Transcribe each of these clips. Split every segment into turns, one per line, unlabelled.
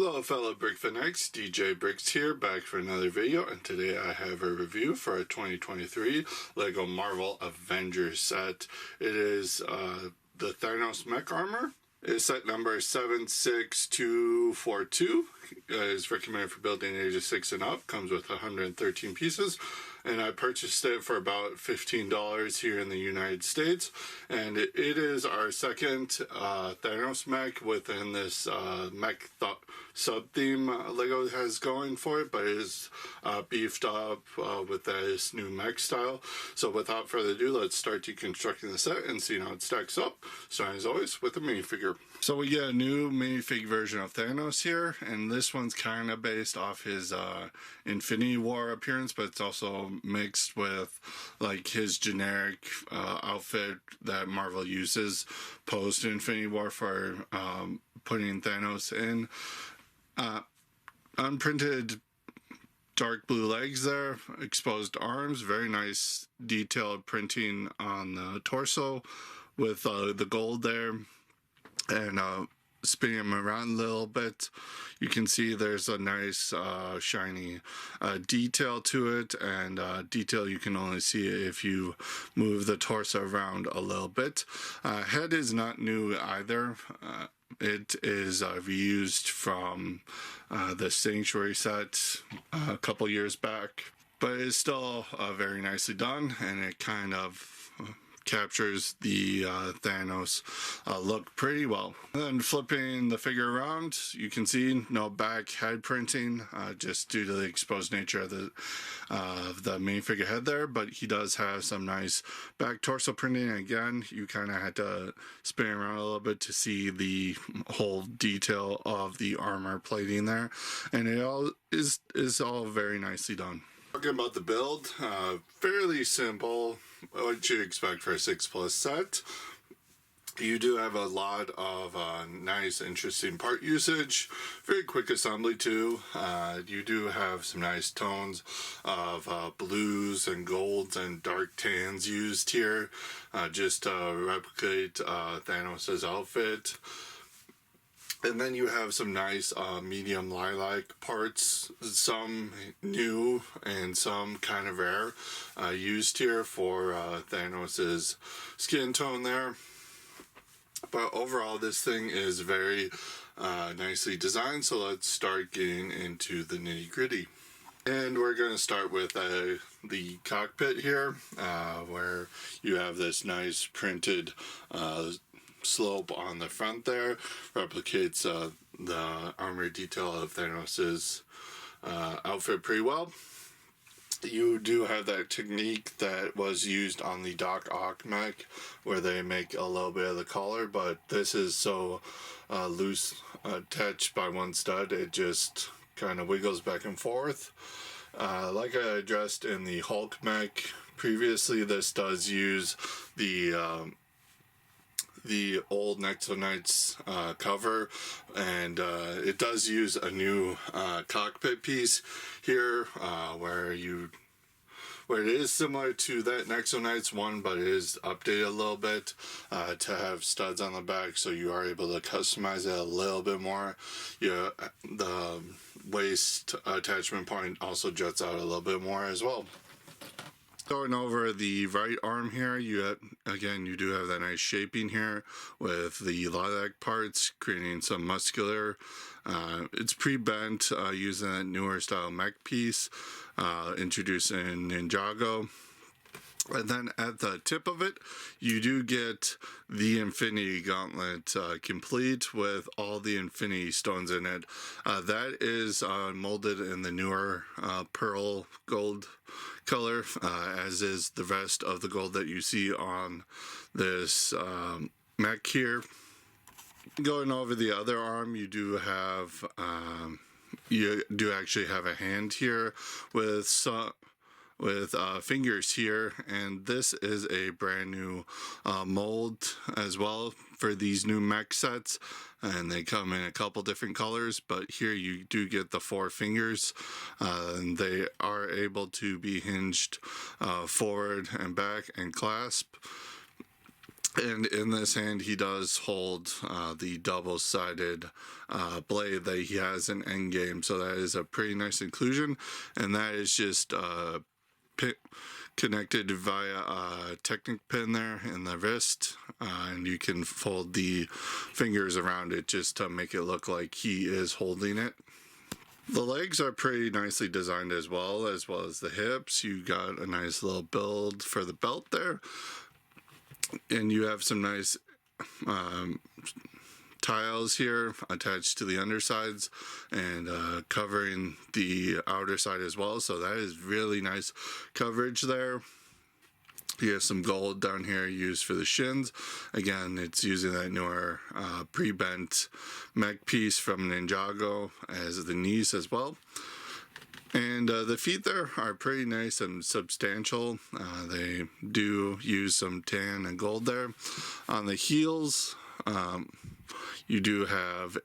Hello fellow Brick Fanatics, DJ Bricks here, back for another video, and today I have a review for a 2023 LEGO Marvel Avengers set. It is the Thanos Mech armor. It's set number 76242. Is recommended for building ages 6 and up. Comes with 113 pieces, and I purchased it for about $15 here in the United States. And it is our second Thanos mech within this mech sub-theme LEGO has going for it, but it is beefed up with this new mech style. So without further ado, let's start deconstructing the set and seeing how it stacks up. Starting as always with a minifigure. So we get a new minifig version of Thanos here, and this one's kind of based off his Infinity War appearance, but it's also mixed with like his generic outfit that Marvel uses post Infinity War for putting Thanos in. Unprinted dark blue legs there, exposed arms, very nice detailed printing on the torso with the gold there. And spinning him around a little bit, you can see there's a nice shiny detail to it, and detail you can only see if you move the torso around a little bit. Head is not new either. It is reused from the Sanctuary set a couple years back, but it's still very nicely done, and it kind of captures the Thanos look pretty well. And then flipping the figure around, you can see no back head printing, just due to the exposed nature of the main figure head there, but he does have some nice back torso printing. Again, you kind of had to spin around a little bit to see the whole detail of the armor plating there, and it all is all very nicely done. Talking about the build, fairly simple, what you'd expect for a 6+ set. You do have a lot of nice, interesting part usage. Very quick assembly too. You do have some nice tones of blues and golds and dark tans used here, just to replicate Thanos' outfit. And then you have some nice medium lilac parts, some new and some kind of rare, used here for Thanos' skin tone there. But overall, this thing is very nicely designed, so let's start getting into the nitty-gritty. And we're going to start with the cockpit here, where you have this nice printed slope on the front there, replicates the armor detail of Thanos' outfit pretty well. You do have that technique that was used on the Doc Ock mech, where they make a little bit of the collar, but this is so loose attached by one stud, it just kind of wiggles back and forth. Like I addressed in the Hulk mech previously, this does use the old Nexo Knights cover, and it does use a new cockpit piece here, where it is similar to that Nexo Knights one, but it is updated a little bit to have studs on the back, so you are able to customize it a little bit more. The waist attachment point also juts out a little bit more as well. Going over the right arm here, you do have that nice shaping here with the lilac parts, creating some muscular. It's pre-bent using a newer style mech piece introduced in Ninjago. And then at the tip of it, you do get the Infinity Gauntlet complete with all the Infinity Stones in it. That is molded in the newer pearl gold color, as is the rest of the gold that you see on this mech here. Going over the other arm, you do actually have a hand here with fingers here, and this is a brand new mold as well for these new mech sets, and they come in a couple different colors, but here you do get the 4 fingers, and they are able to be hinged forward and back and clasp. And in this hand, he does hold the double-sided blade that he has in Endgame. So that is a pretty nice inclusion. And that is just connected via a Technic pin there in the wrist. And you can fold the fingers around it just to make it look like he is holding it. The legs are pretty nicely designed as well as the hips. You got a nice little build for the belt there. And you have some nice tiles here attached to the undersides and covering the outer side as well. So that is really nice coverage there. You have some gold down here used for the shins. Again, it's using that newer pre-bent Mech piece from Ninjago as the knees as well. And the feet there are pretty nice and substantial. They do use some tan and gold there. On the heels, you do have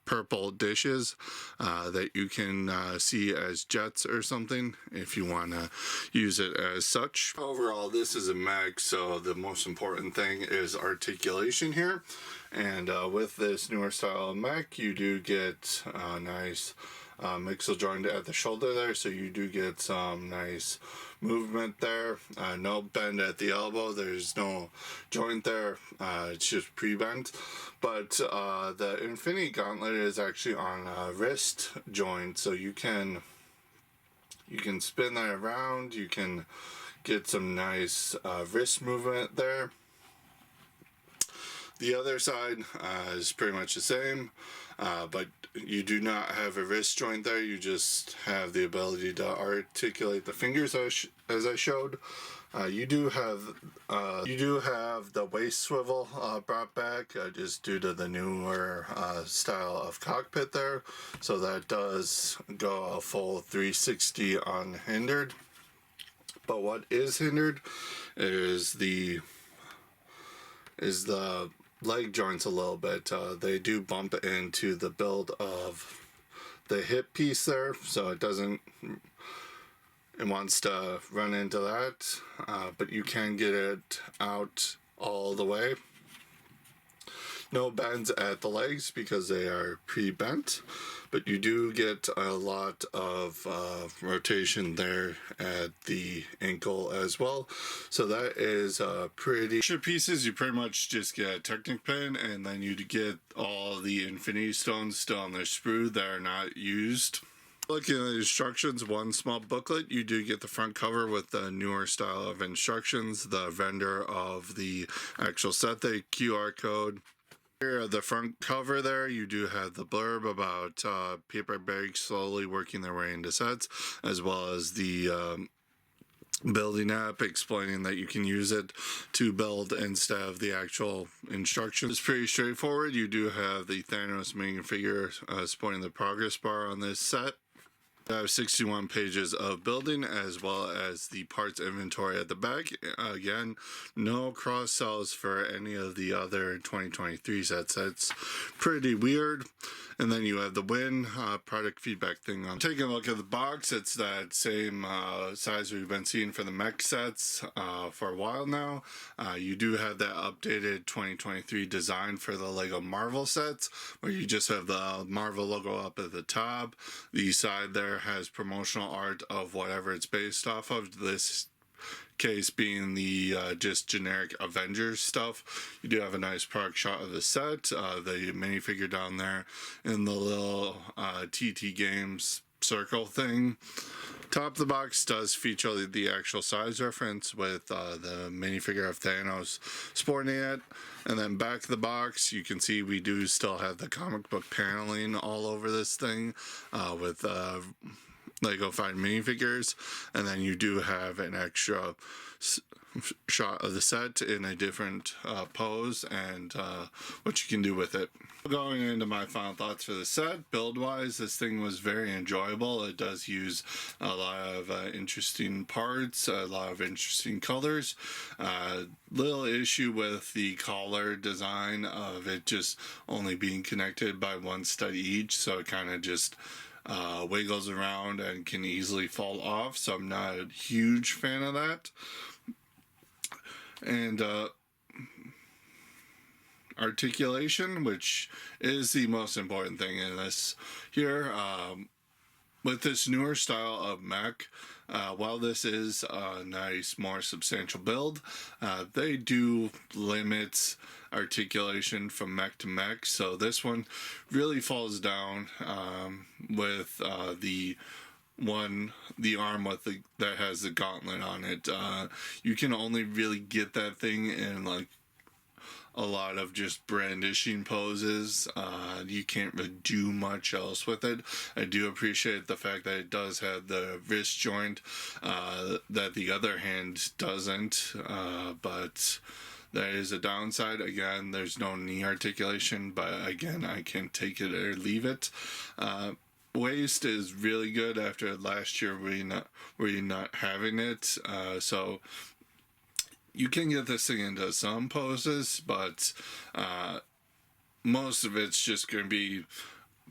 purple dishes that you can see as jets or something if you want to use it as such. Overall, this is a Mech, so the most important thing is articulation here. And with this newer style of Mech, you do get a nice mixel joint at the shoulder there, so you do get some nice movement there. No bend at the elbow, there's no joint there, it's just pre-bent. But the Infinity Gauntlet is actually on a wrist joint, so you can spin that around, you can get some nice wrist movement there. The other side is pretty much the same, but you do not have a wrist joint there. You just have the ability to articulate the fingers as I showed. You do have the waist swivel brought back just due to the newer style of cockpit there. So that does go a full 360 unhindered. But what is hindered is the leg joints a little bit. They do bump into the build of the hip piece there, so it wants to run into that, but you can get it out all the way. No bends at the legs because they are pre-bent, but you do get a lot of rotation there at the ankle as well. So that is pretty. Extra pieces, you pretty much just get a Technic pin, and then you get all the Infinity Stones still on their sprue that are not used. Looking at the instructions, one small booklet, you do get the front cover with the newer style of instructions, the vendor of the actual set, the QR code. Here, the front cover there, you do have the blurb about paper bags slowly working their way into sets, as well as the building app explaining that you can use it to build instead of the actual instructions. It's pretty straightforward. You do have the Thanos minifigure supporting the progress bar on this set. I have 61 pages of building as well as the parts inventory at the back. Again, no cross sells for any of the other 2023 sets. That's pretty weird. And then you have the win product feedback thing on. Taking a look at the box, it's that same size we've been seeing for the Mech sets for a while now. You do have that updated 2023 design for the Lego Marvel sets, where you just have the Marvel logo up at the top. The side there has promotional art of whatever it's based off of. This case being the just generic Avengers stuff. You do have a nice product shot of the set, the minifigure down there in the little TT Games circle thing. Top of the box does feature the actual size reference with the minifigure of Thanos sporting it. And then back of the box, you can see we do still have the comic book paneling all over this thing with Lego Find minifigures. And then you do have an extra shot of the set in a different pose and what you can do with it. Going into my final thoughts for the set, build wise, this thing was very enjoyable. It does use a lot of interesting parts, a lot of interesting colors. Little issue with the collar design of it just only being connected by one stud each, so it kind of just wiggles around and can easily fall off, so I'm not a huge fan of that. And articulation, which is the most important thing in this here. With this newer style of mech, while this is a nice, more substantial build, they do limit articulation from mech to mech. So this one really falls down with the arm with that has the gauntlet on it. You can only really get that thing in like a lot of just brandishing poses. You can't really do much else with it. I do appreciate the fact that it does have the wrist joint that the other hand doesn't, but that is a downside. Again, there's no knee articulation, but again, I can take it or leave it. Waist is really good after last year where you're not having it, so you can get this thing into some poses, but most of it's just going to be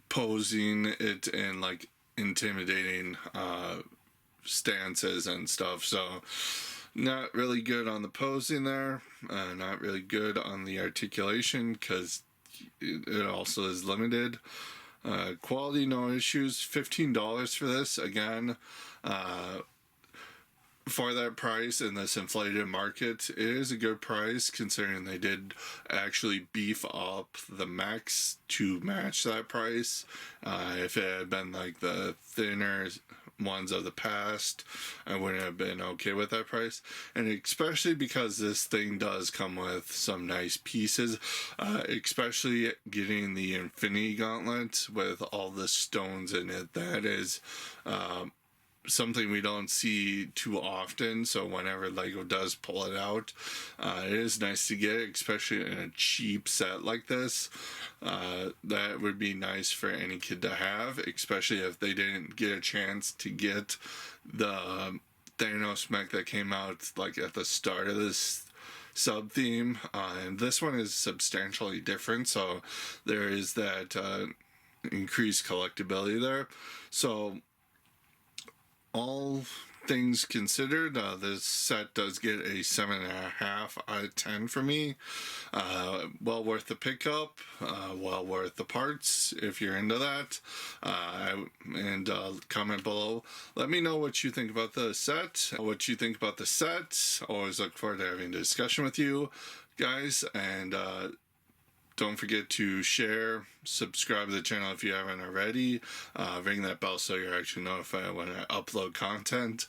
posing it in like intimidating stances and stuff. So not really good on the posing there, not really good on the articulation because it also is limited. Quality, no issues. $15 for this. Again, for that price in this inflated market, it is a good price considering they did actually beef up the mechs to match that price. If it had been like the thinner ones of the past, I wouldn't have been okay with that price. And especially because this thing does come with some nice pieces, especially getting the Infinity Gauntlet with all the stones in it. That is something we don't see too often, so whenever Lego does pull it out, it is nice to get, especially in a cheap set like this. That would be nice for any kid to have, especially if they didn't get a chance to get the Thanos mech that came out like at the start of this sub theme, and this one is substantially different, so there is that increased collectability there. So all things considered, this set does get a 7.5 out of 10 for me. Well worth the pickup, well worth the parts if you're into that. And comment below. Let me know what you think about the set, what you think about the set. Always look forward to having a discussion with you guys, and don't forget to share, subscribe to the channel if you haven't already, ring that bell so you're actually notified when I upload content.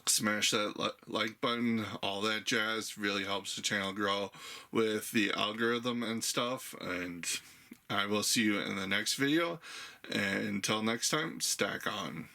Smash that like button, all that jazz really helps the channel grow with the algorithm and stuff. And I will see you in the next video. And until next time, stack on.